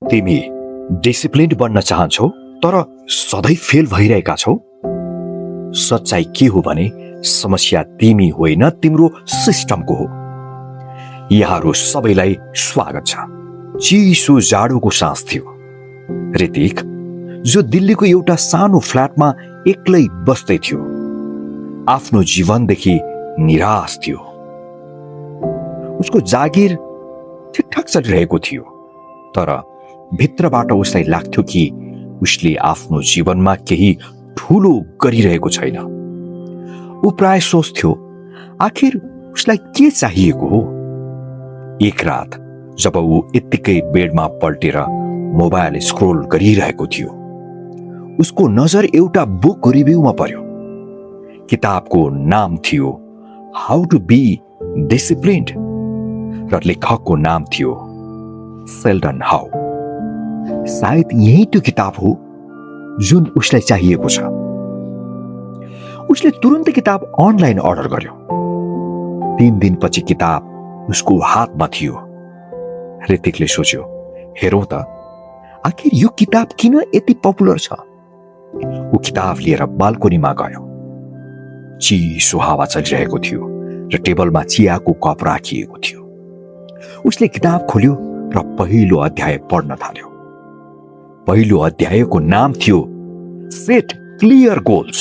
तिमी डिसिप्लिन्ड बन्न चाहन्छौ तर सधैँ फेल भइरहेका छौ। सच्चाइ के हो भने समस्या तिमी होइन, तिम्रो सिस्टमको हो। यहाँहरू सबैलाई स्वागत छ। चिसो जाडोको सास थियो। ऋतिक, जो दिल्लीको एउटा सानो फ्ल्याटमा एक्लै बस्दै थियो, आफ्नो जीवनदेखि निराश थियो। उसको जागिर ठिकठाक चलिरहेको थियो, तर भित्रबाट उसलाई लाग्थ्यो कि उसले आफ्नो जीवनमा केही ठूलो गरिरहेको छैन। ऊ प्राय सोच्थ्यो, आखिर उसलाई के चाहिएको हो। एक रात जब ऊ यत्तिकै बेडमा पल्टेर मोबाइल स्क्रोल गरिरहेको थियो, उसको नजर एउटा बुक रिभ्यूमा पर्यो। किताबको नाम थियो हाउ टु बी डिसिप्लिन्ड र लेखकको नाम थियो सेल्डन हाउ। सायद यही त्यो किताब हो जुन उसलाई चाहिएको छ। उसले तुरुन्तै किताब अनलाइन अर्डर गर्यो। 3 दिनपछि किताब उसको हातमा थियो। ऋतिकले सोच्यो, हेरौँ त आखिर यो किताब किन यति पपुलर छ। ऊ किताब लिएर बाल्कोनीमा गयो। चिसो हावा चलिरहेको थियो र टेबलमा चियाको कप राखिएको थियो। उसले किताब खोल्यो र पहिलो अध्याय पढ्न थाल्यो। पहिलो अध्यायको नाम थियो सेट क्लियर गोल्स।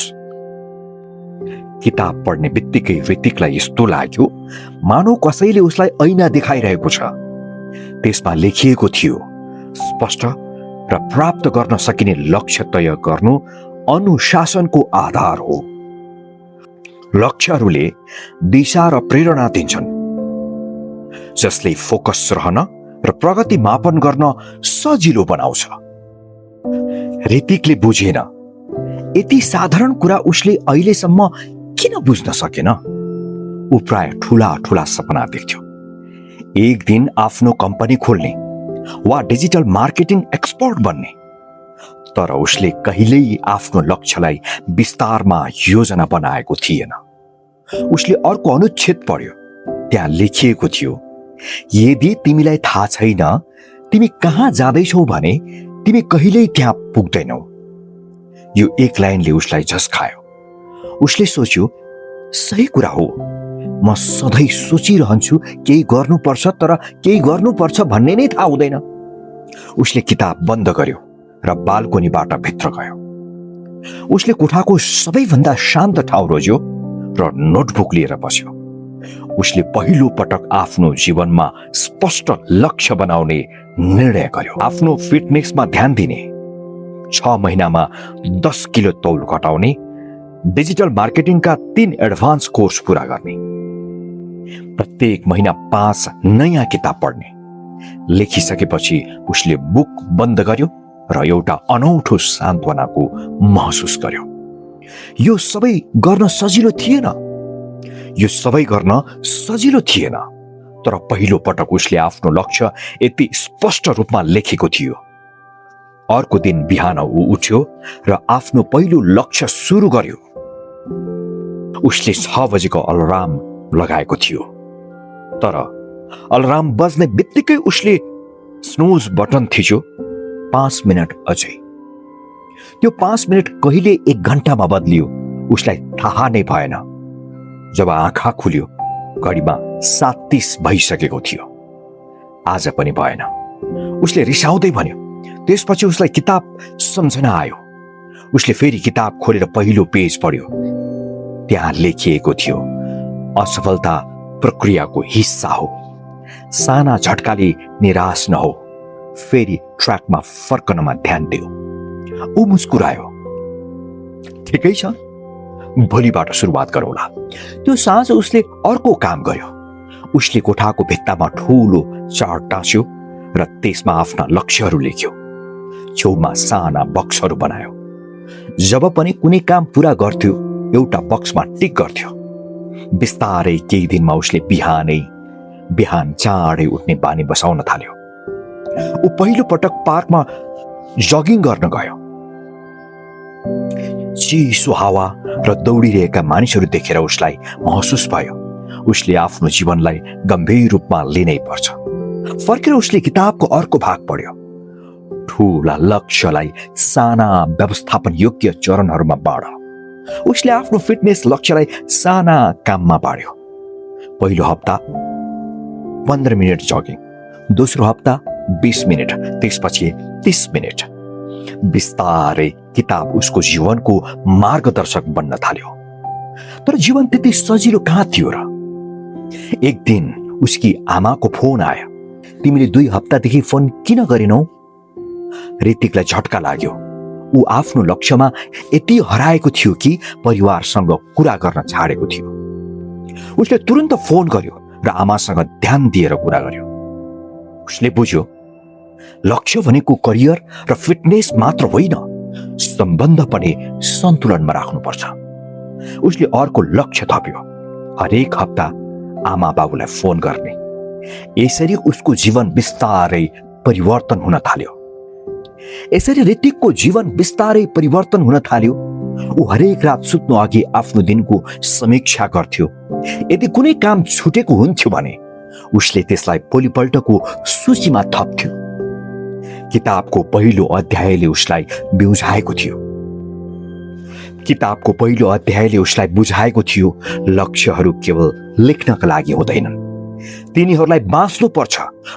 किताब पढ्ने बित्तिकै ऋतिकलाई यस्तो लाग्यो मानौ कसैले उसलाई ऐना देखाइरहेको छ। त्यसमा लेखिएको थियो, स्पष्ट र प्राप्त गर्न सकिने लक्ष्य तय गर्नु अनुशासनको आधार हो। लक्ष्यहरूले दिशा र प्रेरणा दिन्छन्, जसले फोकस रहन र प्रगति मापन गर्न सजिलो बनाउँछ। ऋतिकले बुझेन, यति साधारण कुरा उसले अहिलेसम्म किन बुझ्न सकेन। ऊ प्राय ठूला ठूला सपना देख्थ्यो। एक दिन आफ्नो कम्पनी खोल्ने वा डिजिटल मार्केटिङ एक्सपर्ट बन्ने। तर उसले कहिल्यै आफ्नो लक्ष्यलाई विस्तारमा योजना बनाएको थिएन। उसले अर्को अनुच्छेद पढ्यो। त्यहाँ लेखिएको थियो, यदि तिमीलाई थाहा छैन तिमी कहाँ जाँदैछौ भने तिमी कहिल्यै त्यहाँ पुग्दैनौ। यो एक लाइनले उसलाई झस्कायो। उसले सोच्यो, सही कुरा हो, म सधैँ सोचिरहन्छु केही गर्नुपर्छ, तर केही गर्नुपर्छ भन्ने नै थाहा हुँदैन। उसले किताब बन्द गर्यो र बाल्कोनीबाट भित्र गयो। उसले कोठाको सबैभन्दा शान्त ठाउँ रोज्यो र नोटबुक लिएर बस्यो। उसले पहिलो पटक आफ्नो जीवनमा स्पष्ट लक्ष्य बनाउने निर्णय गर्यो। आफ्नो फिटनेसमा ध्यान दिने, 6 महिनामा 10 किलो तौल घटाउने, डिजिटल मार्केटिङका 3 एडभान्स कोर्स पूरा गर्ने, प्रत्येक महिना 5 नयाँ किताब पढ्ने। लेखिसकेपछि उसले बुक बन्द गर्यो र एउटा अनौठो सान्त्वनाको महसुस गर्यो। यो सबै गर्न सजिलो थिएन। तर पहिलो पटक उसले आफ्नो लक्ष्य यति स्पष्ट रूपमा लेखेको थियो। अर्को दिन बिहान ऊ उठ्यो र आफ्नो पहिलो लक्ष्य सुरु गर्यो। उसले 6 बजेको अलार्म लगाएको थियो, तर अलार्म बज्ने बित्तिकै उसले स्नुज बटन थिच्यो। 5 मिनट अझै। त्यो 5 मिनट कहिले 1 घण्टामा बदलियो उसलाई थाहा नै भएन। जब आँखा खुल्यो घडीमा 7:30 भइसकेको थियो। आज पनि भएन। उसले रिसाउँदै भन्यो। त्यसपछि उसलाई किताब सम्झना आयो। उसले फेरि किताब खोलेर पहिलो पेज पढ्यो। त्यहाँ लेखिएको थियो, असफलता प्रक्रियाको हिस्सा हो, साना झट्काले निराश नहो, फेरि ट्र्याकमा फर्कनमा ध्यान दियो। ऊ मुस्कुरायो। ठिकै छ, भोलिबाट सुरुवात गरौँला। त्यो साँझ उसले अर्को काम गर्यो। उसले कोठाको भित्तामा ठूलो चार्ट टाँस्यो र त्यसमा आफ्ना लक्ष्यहरू लेख्यो। छेउमा साना बक्सहरू बनायो। जब पनि कुनै काम पूरा गर्थ्यो एउटा बक्समा टिक गर्थ्यो। बिस्तारै केही दिनमा उसले बिहान चाँडै उठ्ने बानी बसाउन थाल्यो। ऊ पहिलो पटक पार्कमा जगिङ गर्न गयो। चिसो हावा र दौडिरहेका मानिसहरू देखेर उसलाई महसुस भयो उसले आफ्नो जीवनलाई गम्भीर रूपमा लिनै पर्छ। फर्केर उसले किताबको अर्को भाग पढ्यो। ठूला लक्ष्यलाई साना व्यवस्थापन योग्य चरणहरूमा बाँड। उसले आफ्नो फिटनेस लक्ष्यलाई साना काममा बाँड्यो। पहिलो हप्ता 15 मिनट जगिङ, दोस्रो हप्ता 20 मिनट, त्यसपछि 30 मिनट। बिस्तारै किताब उसको जीवनको मार्गदर्शक बन्न थाल्यो। तर जीवन त्यति सजिलो कहाँ थियो र? एक दिन उसकी आमाको फोन आयो। तिमीले 2 हप्तादेखि फोन किन गरेनौ? ऋतिकलाई झट्का लाग्यो। ऊ आफ्नो लक्ष्यमा यति हराएको थियो कि परिवारसँग कुरा गर्न छाडेको थियो। उसले तुरन्त फोन गर्यो र आमासँग ध्यान दिएर कुरा गर्यो। उसले बुझ्यो लक्ष्य भनेको करियर र फिटनेस मात्र होइन, सम्बन्ध पनि सन्तुलनमा राख्नुपर्छ। उसले अर्को लक्ष्य थप्यो, हरेक हप्ता आमा बाबुलाई फोन गर्ने। यसरी उसको जीवन बिस्तारै परिवर्तन हुन थाल्यो। यसरी ऋतिकको जीवन बिस्तारै परिवर्तन हुन थाल्यो। ऊ हरेक रात सुत्नु अघि आफ्नो दिनको समीक्षा गर्थ्यो। यदि कुनै काम छुटेको हुन्थ्यो भने उसले त्यसलाई भोलिपल्टको सूचीमा थप्थ्यो। किताबको पहिलो अध्यायले उसलाई बुझाएको थियो। किताबको पहिलो अध्यायले उसलाई बुझाएको थियो लक्ष्यहरू केवल लेख्नका लागि हुँदैनन्, तिनीहरूलाई बाँच्नु पर्छ।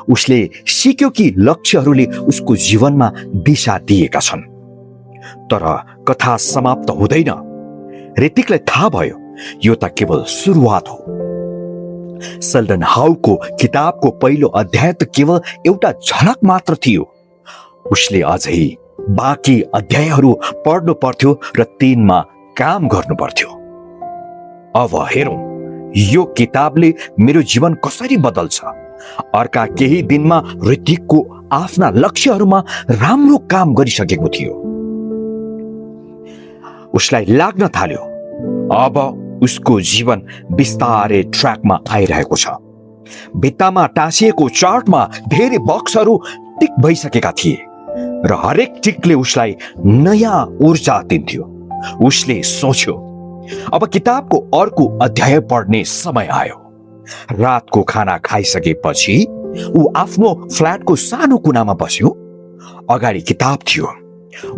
उसले सिक्यो कि लक्ष्यहरूले उसको जीवनमा दिशा दिएका छन्। तर कथा समाप्त हुँदैन। ऋतिकलाई थाहा भयो यो त केवल सुरुवात हो। सेल्डन हाउको किताबको पहिलो अध्याय त केवल एउटा झलक मात्र थियो। उसले अझै बाँकी अध्यायहरू पढ्नु पर्थ्यो र तिनमा काम गर्नु पर्थ्यो। अब हेरौँ यो किताबले मेरो जीवन कसरी बदल्छ। अर्का केही दिनमा ऋतिकको आफ्ना लक्ष्यहरूमा राम्रो काम गरिसकेको थियो। उसलाई लाग्न थाल्यो अब उसको जीवन बिस्तारै ट्र्याकमा आइरहेको छ। भित्तामा टाँसिएको चार्टमा धेरै बक्सहरू टिक भइसकेका थिए र हरेक टिकले उसलाई नयाँ ऊर्जा दिन्थ्यो। उसले सोच्यो अब किताबको अर्को अध्याय पढ्ने समय आयो। रातको खाना खाइसकेपछि ऊ आफ्नो फ्ल्याटको सानो कुनामा बस्यो। अगाडि किताब थियो।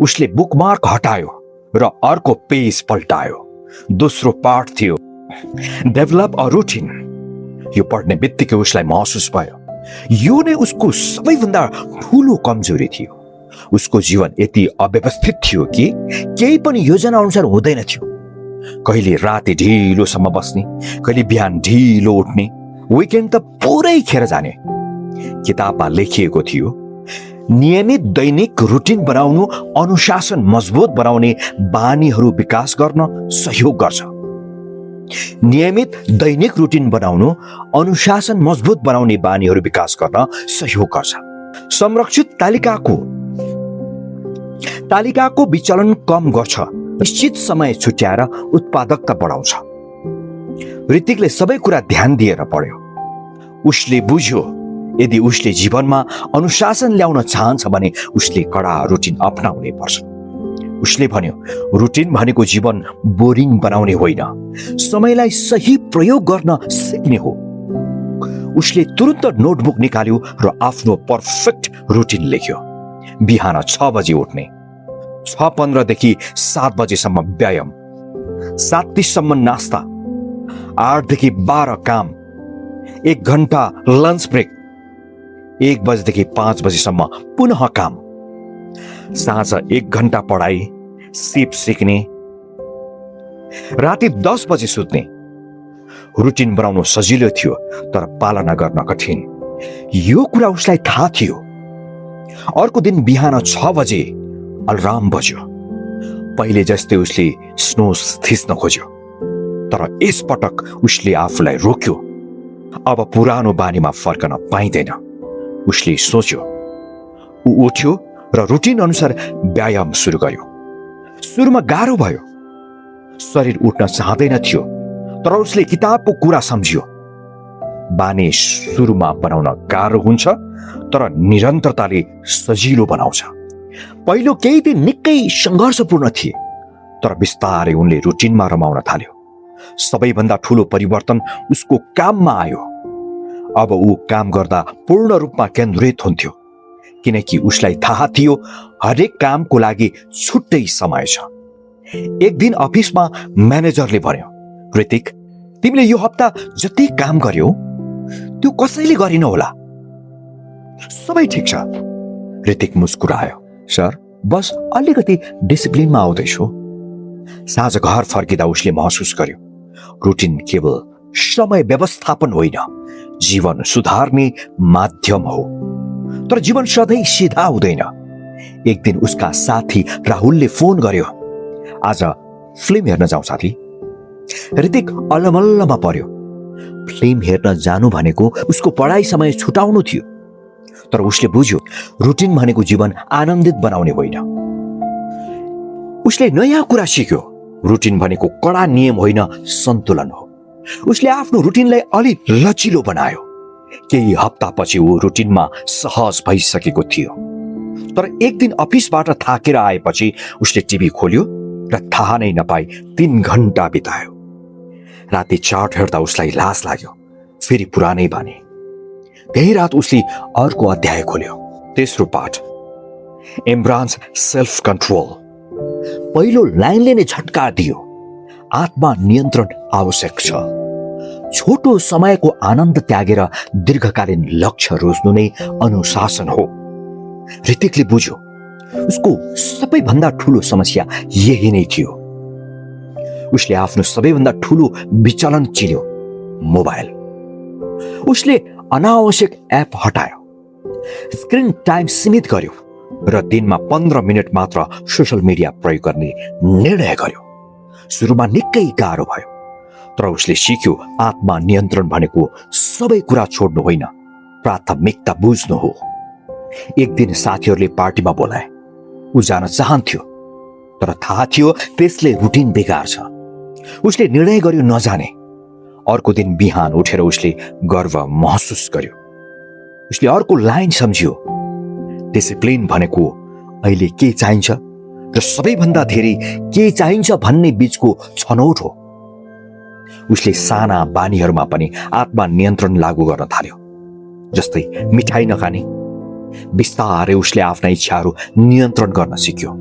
उसले बुकमार्क हटायो र अर्को पेज पल्टायो। दोस्रो पाठ थियो डेभलप अ रुटिन। यो पढ्ने बित्तिकै उसलाई महसुस भयो यो नै उसको सबैभन्दा ठूलो कमजोरी थियो। उसको जीवन यति अव्यवस्थित थियो कि केही पनि योजना अनुसार हुँदैन थियो। कहिले राति ढिलोसम्म बस्ने, कहिले बिहान ढिलो उठ्ने, विकेन्ड त पुरै खेर जाने। किताबमा लेखिएको थियो नियमित दैनिक रुटिन बनाउनु अनुशासन मजबुत बनाउने बानीहरू विकास गर्न सहयोग गर्छ। नियमित दैनिक रुटिन बनाउनु अनुशासन मजबुत बनाउने बानीहरू विकास गर्न सहयोग गर्छ। संरक्षित तालिकाको विचलन कम गर्छ। निश्चित समय छुट्याएर उत्पादकता बढाउँछ। ऋतिकले सबै कुरा ध्यान दिएर पढ्यो। उसले बुझ्यो यदि उसले जीवनमा अनुशासन ल्याउन चाहन्छ भने उसले कडा रुटिन अपनाउनै पर्छ। उसले भन्यो रुटिन भनेको जीवन बोरिङ बनाउने होइन, समयलाई सही प्रयोग गर्न सिक्ने हो। उसले तुरन्त नोटबुक निकाल्यो र आफ्नो पर्फेक्ट रुटिन लेख्यो। बिहान 6 बजे उठ्ने, 6:15 देखि 7 बजेसम्म व्यायाम, 7:30 सम्म नास्ता, 8 देखि 12 काम, 1 घण्टा लन्च ब्रेक, 1 बजेदेखि 5 बजेसम्म पुनः काम, साँझ 1 घण्टा पढाइ, सिप सिक्ने, राति 10 बजे सुत्ने। रुटिन बनाउनु सजिलो थियो तर पालना गर्न कठिन। यो कुरा उसलाई थाहा थियो। अर्को दिन बिहान 6 बजे अलार्म बज्यो। पहिले जस्तै उसले स्नोज थिच्न खोज्यो तर यसपटक उसले आफूलाई रोक्यो। अब पुरानो बानीमा फर्कन पाइँदैन। उसले सोच्यो। ऊ उठ्यो र रुटिन अनुसार व्यायाम सुरु गर्यो। सुरुमा गाह्रो भयो। शरीर उठ्न चाहँदैन थियो तर उसले किताबको कुरा सम्झ्यो। बानी सुरुमा बनाउन गाह्रो हुन्छ तर निरन्तरताले सजिलो बनाउँछ। पहिलो केही दिन निकै सङ्घर्षपूर्ण थिए तर बिस्तारै उनले रुटिनमा रमाउन थाल्यो। सबैभन्दा ठूलो परिवर्तन उसको काममा आयो। अब ऊ काम गर्दा पूर्ण रूपमा केन्द्रित हुन्थ्यो। किनकि उसलाई थाहा थियो हरेक कामको लागि छुट्टै समय छ। एक दिन अफिसमा म्यानेजरले भन्यो, ऋतिक, तिमीले यो हप्ता जति काम गर्यौ त्यो कसैले गरिन होला। सबै ठिक छ, ऋतिक मुस्कुरायो। सर, बस अलिकति डिसिप्लिनमा आउँदैछु। साँझ घर फर्किँदा उसले महसुस गर्यो रुटिन केवल समय व्यवस्थापन होइन, जीवन सुधार्ने माध्यम हो। तर जीवन सधैँ सिधा हुँदैन। एक दिन उसका साथी राहुलले फोन गर्यो, आज फिल्म हेर्न जाउँ साथी। ऋतिक अलमल्लमा पर्यो। फिल्म हेर्न जानु भनेको उसको पढाइ समय छुटाउनु थियो। तर उसले बुझ्यो रुटिन भनेको जीवन आनन्दित बनाउने होइन। उसले नयाँ कुरा सिक्यो, रुटिन भनेको कडा नियम होइन, सन्तुलन हो। उसले आफ्नो रुटिनलाई अलि लचिलो बनायो। केही हप्तापछि ऊ रुटिनमा सहज भइसकेको थियो। तर एक दिन अफिसबाट थाकेर आएपछि उसले टिभी खोल्यो र थाहा नै नपाई 3 घण्टा बितायो। राति चार्ट हेर्दा उसलाई लाज लाग्यो। फेरि पुरानै बानी। त्यही रात उसले अर्को अध्याय खोल्यो। तेस्रो पाठ, एम्ब्रान्स सेल्फ कन्ट्रोल। पहिलो लाइनले नै झट्का दियो, आत्मा नियन्त्रण आवश्यक छ। छोटो समयको आनन्द त्यागेर दीर्घकालीन लक्ष्य रोज्नु नै अनुशासन हो। ऋतिकले बुझ्यो उसको सबैभन्दा ठूलो समस्या यही नै थियो। उसले आफ्नो सबैभन्दा ठूलो विचलन चिन्यो, मोबाइल। उसले अनावश्यक एप हटायो, स्क्रिन टाइम सीमित गर्यो र दिनमा 15 मिनट मात्र सोशल मिडिया प्रयोग गर्ने निर्णय गर्यो। सुरुमा निकै गाह्रो भयो, तर उसले सिक्यो आत्मा नियन्त्रण भनेको सबै कुरा छोड्नु होइन, प्राथमिकता बुझ्नु हो। एक दिन साथीहरूले पार्टीमा बोलाए। ऊ जान चाहन्थ्यो, तर थाहा थियो त्यसले रुटिन बिगार्छ। उसले निर्णय गर्यो नजाने। अर्को दिन बिहान उठेर उसले गर्व महसुस गर्यो। उसले अर्को लाइन सम्झ्यो, डिसिप्लिन भनेको अहिले के चाहिन्छ र सबैभन्दा धेरै के चाहिन्छ भन्ने बीचको छनौट हो। उसले साना बानीहरूमा पनि आत्मा नियन्त्रण लागू गर्न थाल्यो, जस्तै मिठाई नखाने। बिस्तारै उसले आफ्ना इच्छाहरू नियन्त्रण गर्न सिक्यो।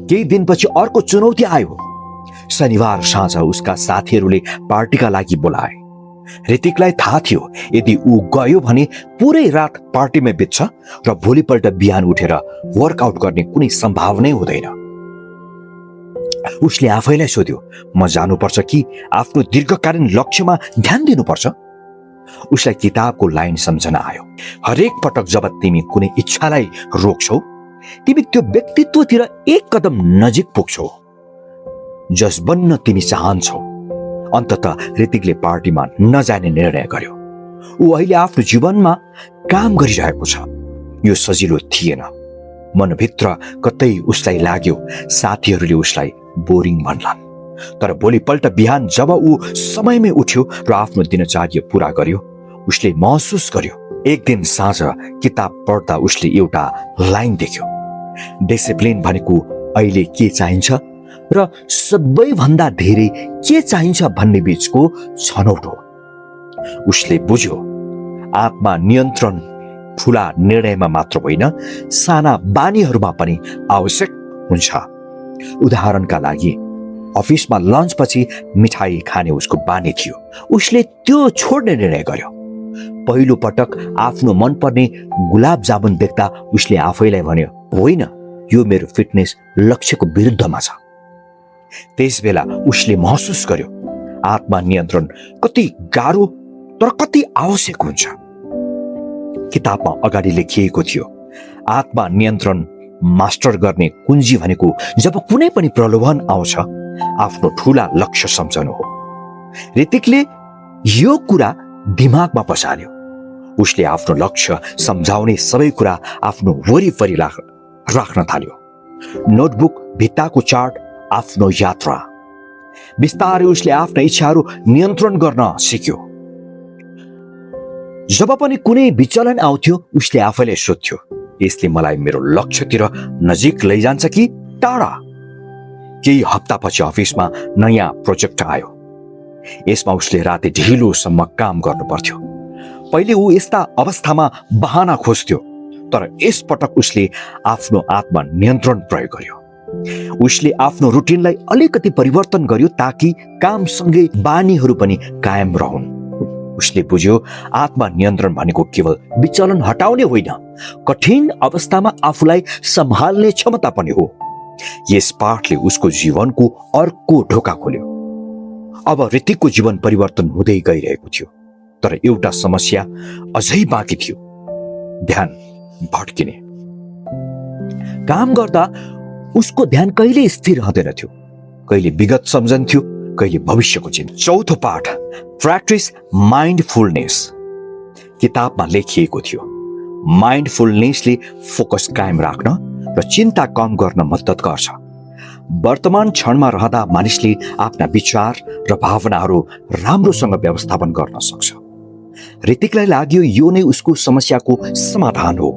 केही दिनपछि अर्को चुनौती आयो। शनिबार साँझ उसका साथीहरूले पार्टीका लागि बोलाए। ऋतिकलाई थाहा थियो यदि ऊ गयो भने पुरै रात पार्टीमै बित्छ र भोलिपल्ट बिहान उठेर वर्कआउट गर्ने कुनै सम्भावनै हुँदैन। उसले आफैलाई सोध्यो, म जानुपर्छ कि आफ्नो दीर्घकालीन लक्ष्यमा ध्यान दिनुपर्छ। उसलाई किताबको लाइन सम्झना आयो, हरेक पटक जब तिमी कुनै इच्छालाई रोक्छौ तिमी त्यो व्यक्तित्वतिर एक कदम नजिक पुग्छौ जस बन्न तिमी चाहन्छौ। अन्ततः ऋतिकले पार्टीमा नजाने निर्णय गर्यो। ऊ अहिले आफ्नो जीवनमा काम गरिरहेको छ। यो सजिलो थिएन। मनभित्र कतै उसलाई लाग्यो साथीहरूले उसलाई बोरिङ भन्लान्। तर भोलिपल्ट बिहान जब ऊ समयमै उठ्यो र आफ्नो दिनचर्या पूरा गर्यो, उसले महसुस गर्यो। एक दिन साँझ किताब पढ्दा उसले एउटा लाइन देख्यो, डिसिप्लिन भनेको अहिले के चाहिन्छ र सबैभन्दा धेरै के चाहिन्छ भन्ने बीचको छनौट हो। उसले बुझ्यो आत्मा नियन्त्रण ठूला निर्णयमा मात्र होइन, साना बानीहरूमा पनि आवश्यक हुन्छ। उदाहरणका लागि अफिसमा लन्चपछि मिठाई खाने उसको बानी थियो। उसले त्यो छोड्ने निर्णय गर्यो। पहिलो पटक आफ्नो मनपर्ने गुलाब जामुन देख्दा उसले आफैलाई भन्यो, होइन, यो मेरो फिटनेस लक्ष्यको विरुद्धमा छ। त्यसबेला उसले महसुस गर्यो आत्मा नियन्त्रण कति गाह्रो तर कति आवश्यक हुन्छ। किताबमा अगाडि लेखिएको थियो, आत्मा नियन्त्रण मास्टर गर्ने कुञ्जी भनेको जब कुनै पनि प्रलोभन आउँछ आफ्नो ठूला लक्ष्य सम्झनु हो। ऋतिकले यो कुरा दिमागमा बसाल्यो। उसले आफ्नो लक्ष्य सम्झाउने सबै कुरा आफ्नो वरिपरि राख्न थाल्यो। नोटबुक, भित्ताको चार्ट, आफ्नो यात्रा। बिस्तारै उसले आफ्ना इच्छाहरू नियन्त्रण गर्न सिक्यो। जब पनि कुनै विचलन आउँथ्यो उसले आफैलाई सोध्थ्यो, यसले मलाई मेरो लक्ष्यतिर नजिक लैजान्छ कि टाढा। केही हप्तापछि अफिसमा नयाँ प्रोजेक्ट आयो। यसमा उसले राति ढिलोसम्म काम गर्नु पर्थ्यो। पहिले ऊ यस्ता अवस्थामा बहाना खोज्थ्यो, तर यसपटक उसले आफ्नो आत्मा नियन्त्रण प्रयोग गर्यो। उसले आफ्नो रुटिनलाई अलिकति परिवर्तन गर्यो ताकि कामसँगै बानीहरू पनि कायम रहन्। उसले बुझ्यो आत्मा नियन्त्रण भनेको केवल विचलन हटाउने होइन, कठिन अवस्थामा आफूलाई सम्हाल्ने क्षमता पनि हो। यस पाठले उसको जीवनको अर्को ढोका खोल्यो। अब ऋतिकको जीवन परिवर्तन हुँदै गइरहेको थियो, तर एउटा समस्या अझै बाँकी थियो, ध्यान भड्किने। काम गर्दा उसको ध्यान कहिले स्थिर रहँदैन थियो, कहिले विगत सम्झन्थ्यो, कहिले भविष्यको चिन्ता। चौथो पाठ प्र्याक्टिस माइन्डफुलनेस किताबमा लेखिएको थियो। माइन्डफुलनेसले फोकस कायम राख्न र चिन्ता कम गर्न मद्दत गर्छ। वर्तमान क्षणमा रहँदा मानिसले आफ्ना विचार र भावनाहरू राम्रोसँग व्यवस्थापन गर्न सक्छ। ऋतिकलाई लाग्यो यो नै उसको समस्याको समाधान हो।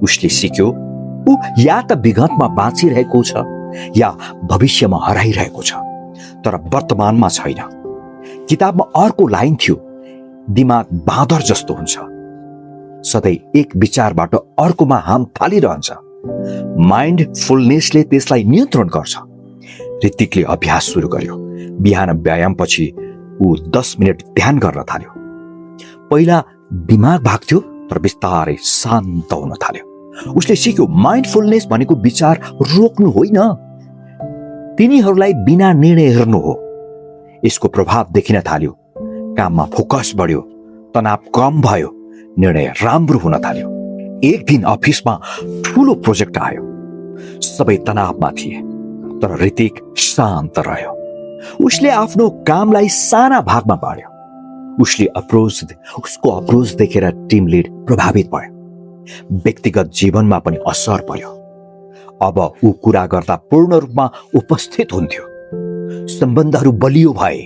उसले सिक्यो ऊ या त विगतमा बाँचिरहेको छ या भविष्यमा हराइरहेको छ, तर वर्तमानमा छैन। किताबमा अर्को लाइन थियो, दिमाग बाँदर जस्तो हुन्छ, सधैँ एक विचारबाट अर्कोमा हाम फालिरहन्छ। माइन्डफुलनेसले त्यसलाई नियन्त्रण गर्छ। ऋतिकले अभ्यास सुरु गर्यो। बिहान व्यायामपछि ऊ 10 मिनट ध्यान गर्न थाल्यो। पहिला दिमाग भाग्थ्यो, तर बिस्तारै शान्त हुन थाल्यो। उसले सिक्यो माइन्डफुलनेस भनेको विचार रोक्नु होइन, तिनीहरूलाई बिना निर्णय हेर्नु हो। यसको प्रभाव देखिन थाल्यो। काममा फोकस बढ्यो, तनाव कम भयो, निर्णय राम्रो हुन थाल्यो। एक दिन अफिसमा ठूलो प्रोजेक्ट आयो। सबै तनावमा थिए, तर ऋतिक शान्त रह्यो। उसले आफ्नो कामलाई साना भागमा बाँड्यो। उसको अप्रोच देखेर टिम लिड प्रभावित भयो। व्यक्तिगत जीवनमा पनि असर पर्यो। अब ऊ कुरा गर्दा पूर्ण रूपमा उपस्थित हुन्थ्यो। सम्बन्धहरू बलियो भए,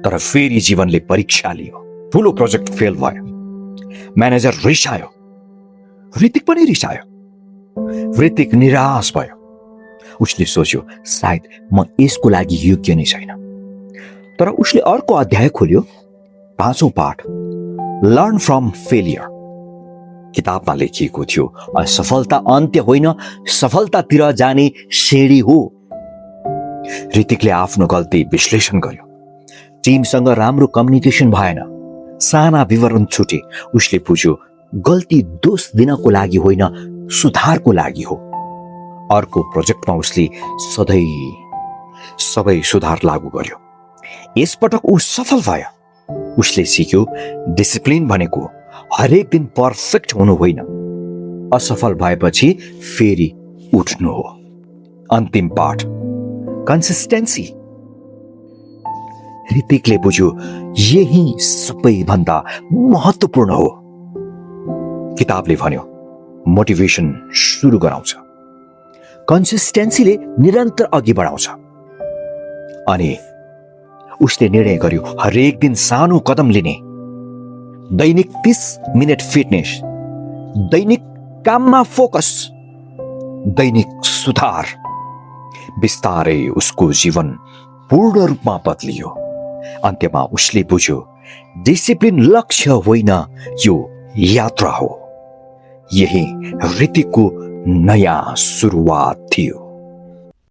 तर फेरि जीवनले परीक्षा लियो। ठूलो प्रोजेक्ट फेल भयो। म्यानेजर रिसायो, ऋतिक पनि रिसायो। ऋतिक निराश भयो। उसले सोच्यो सायद म यसको लागि योग्य नै छैन। तर उसले अर्को अध्याय खोल्यो। 5औं पाठ लर्न फ्रम फेलियर किताबमा लेखिएको थियो, असफलता अन्त्य होइन, सफलतातिर जाने सिडी हो। ऋतिकले आफ्नो गल्ती विश्लेषण गर्यो। टिमसँग राम्रो कम्युनिकेसन भएन, साना विवरण छुटे। उसले बुझ्यो गल्ती दोष दिनको लागि होइन, सुधारको लागि हो। अर्को प्रोजेक्टमा उसले सबै सुधार लागू गर्यो। यसपटक ऊ सफल भयो। उसले सिक्यो डिसिप्लिन भनेको हरेक दिन पर्फेक्ट हुनु होइन, असफल भएपछि फेरि उठ्नु हो। अन्तिम पाठ कन्सिस्टेन्सी। ऋतिकले बुझ्यो यही सबैभन्दा महत्त्वपूर्ण हो। किताबले भन्यो मोटिभेसन सुरु गराउँछ, कन्सिस्टेन्सीले निरन्तर अघि बढाउँछ। अनि उसले निर्णय गर्यो हरेक दिन सानो कदम लिने। दैनिक 30 मिनट फिटनेस, दैनिक काममा फोकस, दैनिक सुधार। बिस्तारै उसको जीवन पूर्ण रूपमा बदलियो। अन्त्यमा उसले बुझ्यो डिसिप्लिन लक्ष्य होइन, यो यात्रा हो। यही ऋतिकको नयाँ सुरुवात थियो।